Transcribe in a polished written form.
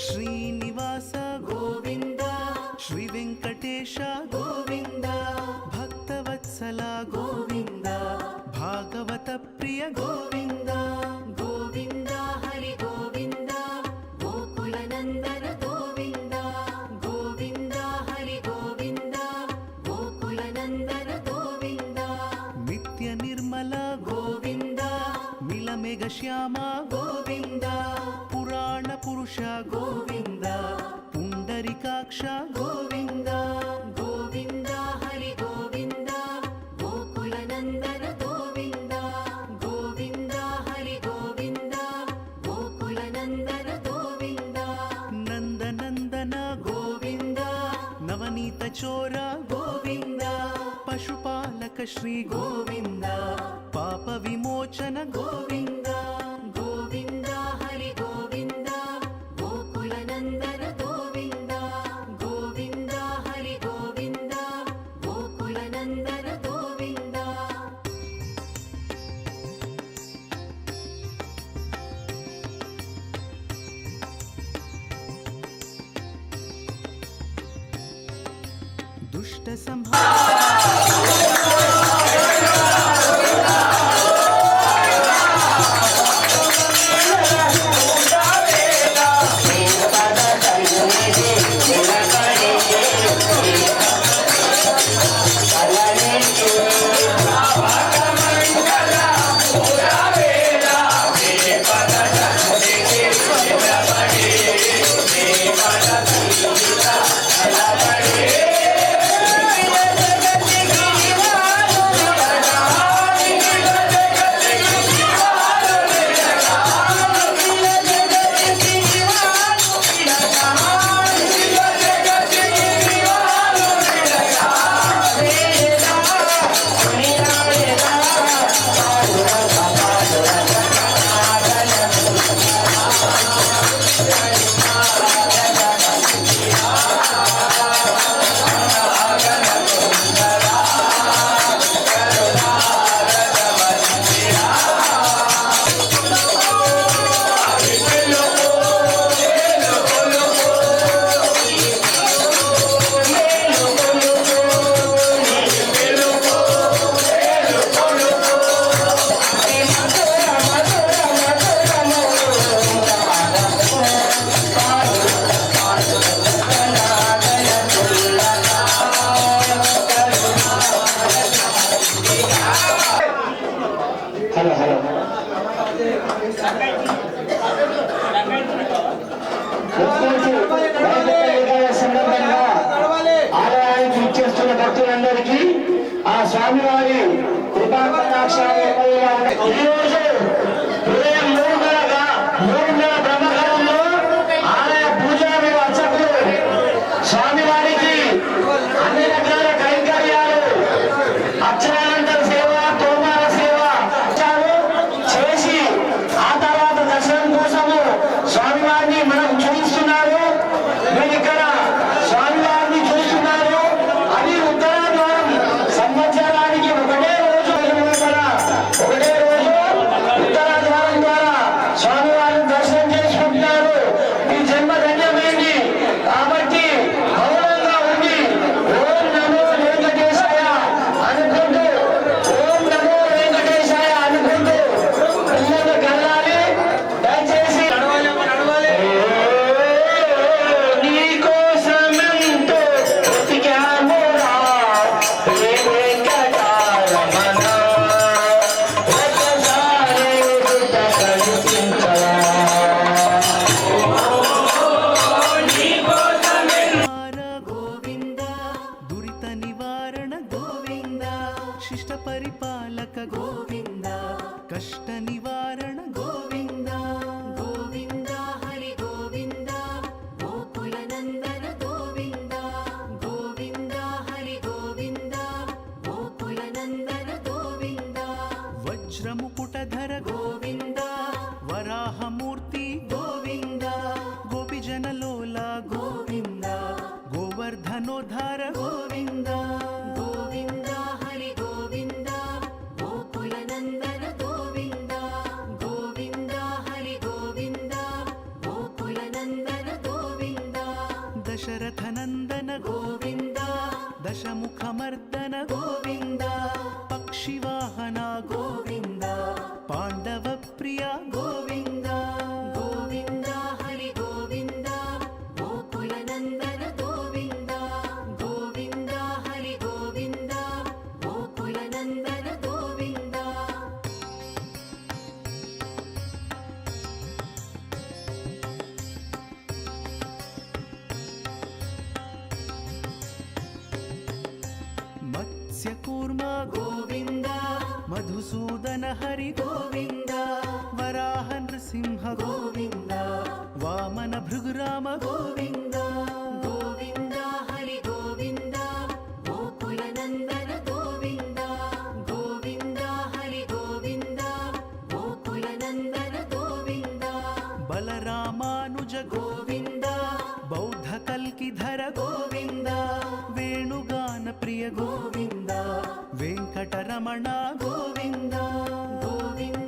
ಶ್ರೀನಿವಾಸ ಗೋವಿಂದ, ಶ್ರೀ ವೆಂಕಟೇಶ ಗೋವಿಂದ, ಭಕ್ತವತ್ಸಲ ಗೋವಿಂದ, ಭಾಗವತ ಪ್ರಿಯ ಗೋವಿಂದ, ಗೋವಿಂದ ಹರಿ ಗೋವಿಂದ, ಗೋಕುಲ ನಂದನ ಗೋವಿಂದ, ಗೋವಿಂದ ಹರಿ ಗೋವಿಂದ, ಗೋಕುಲ ನಂದನ ಗೋವಿಂದ, ನಿತ್ಯ ನಿರ್ಮಲ ಗೋವಿಂದ, ಮಿಲಮೆಘ ಶ್ಯಾಮ ಗೋವಿಂದ, ಪುರಾಣ ಪುರುಷ ಗೋವಿಂದ, ಪುಂಡರಿಕಾಕ್ಷ ಗೋವಿಂದ, ಗೋವಿಂದ ಹರಿ ಗೋವಿಂದ, ಗೋಕುಲ ನಂದನ ಗೋವಿಂದ, ಗೋವಿಂದ ಹರಿ ಗೋವಿಂದ, ಗೋಕುಲ ನಂದನ ಗೋವಿಂದ, ನಂದನಂದನ ಗೋವಿಂದ, ನವನೀತ ಚೋರ ಗೋವಿಂದ, ಪಶುಪಾಲಕ ಶ್ರೀ ಗೋವಿಂದ, ಪಾಪ ವಿಮೋಚನ ಗೋವಿಂದ, ಗೋವಿಂದ ಹರಿ ಗೋವಿಂದ, ಗೋಕುಲ ನಂದನ ಗೋವಿಂದ, ಗೋವಿಂದ ಹರಿ ಗೋವಿಂದ, ಗೋಕುಲ ನಂದನ ಗೋವಿಂದ. ದುಷ್ಟ ಸಂಹಾರ సందర్భంగా ఆలయానికి ఇచ్చేస్తున్న భక్తులందరికీ ఆ స్వామివారి కృపా కటాక్షాలు ఈరోజు ఉదయం 3:30 బ్రహ్మకాలంలో ఆలయ పూజారి అర్చకులు స్వామివారికి అన్ని రకాల కైంకర్యాలు, అర్చనానంతర సేవ, తోమాల సేవ చేసి ఆ తర్వాత దర్శనం కోసము స్వామివారిని మనం చూస్తున్నారు. మీరు ఇక్కడ స్వామివారిని చూస్తున్నారు. అది ఉత్తర ద్వారం. సంవత్సరానికి ఒకటే రోజు ఉత్తర ద్వారం ద్వారా స్వామివారిని దర్శనం చేసుకుంటున్నారు. ఈ జన్మ ధన్యమైంది కాబట్టి మౌనంగా ఉండి ఓం నమో వెంకటేశాయ అనుకుంటూ, ఓం నమో వెంకటేశాయ అనుకుంటూ పిల్లలు కలగాలి. దయచేసి నీకోసమెంతో బ్రతికామురా ఏ వెంకటారమణ, ఒకసారి కనిపించరా. ಗೋವಿಂದ, ದುರಿತ ನಿವಾರಣ ಗೋವಿಂದ, ಶಿಷ್ಟ ಪರಿಪಾಲಕ ಗೋವಿಂದ, ಕಷ್ಟ ನಿವಾರಣ ಗೋವಿಂದ, ಗೋವಿಂದ ಹರಿ ಗೋವಿಂದ, ಗೋಕುಲ ನಂದನ ಗೋವಿಂದ, ಗೋವಿಂದ ಹರಿ ಗೋವಿಂದ, ಗೋಕುಲ ನಂದನ ಗೋವಿಂದ, ವಜ್ರ ಮುಕುಟಧರ ಗೋವಿಂದ, ವರಾಹ ಮೂರ್ತಿ ಗೋವಿಂದ, ಗೋಪಿಜನ ಲೋಲ ಗೋವಿಂದ, ಗೋವರ್ಧನೋದ್ಧಾರ ಗೋವಿಂದ, ಗೋವಿಂದ ಹರಿ ಗೋವಿಂದ, ಗೋಕುಲ ನಂದನ ಗೋವಿಂದ, ಗೋವಿಂದ ಹರಿ ಗೋವಿಂದ, ಗೋಕುಲ ನಂದನ ಗೋವಿಂದ. పక్షివాహన గోవింద పాండవ ప్రియ గోవింద గోవింద హరి గోవింద గోకుల నందన గోవింద గోవింద హరి గోవింద గోకుల నందన గోవింద మత్స్యకూర్మ గోవింద మధుసూదన హరి గోవింద వరాహ నృసింహ గోవింద వామన భృగురామ గోవింద గోవింద హరి గోవింద గోకుల నందన గోవింద గోవింద హరి గోవింద గోకుల నందన గోవింద బలరామానుజ గోవింద బౌద్ధ కల్కిధర గోవింద వేణుగాన ప్రియ గోవింద వెంకటరమణ గోవింద గోవింద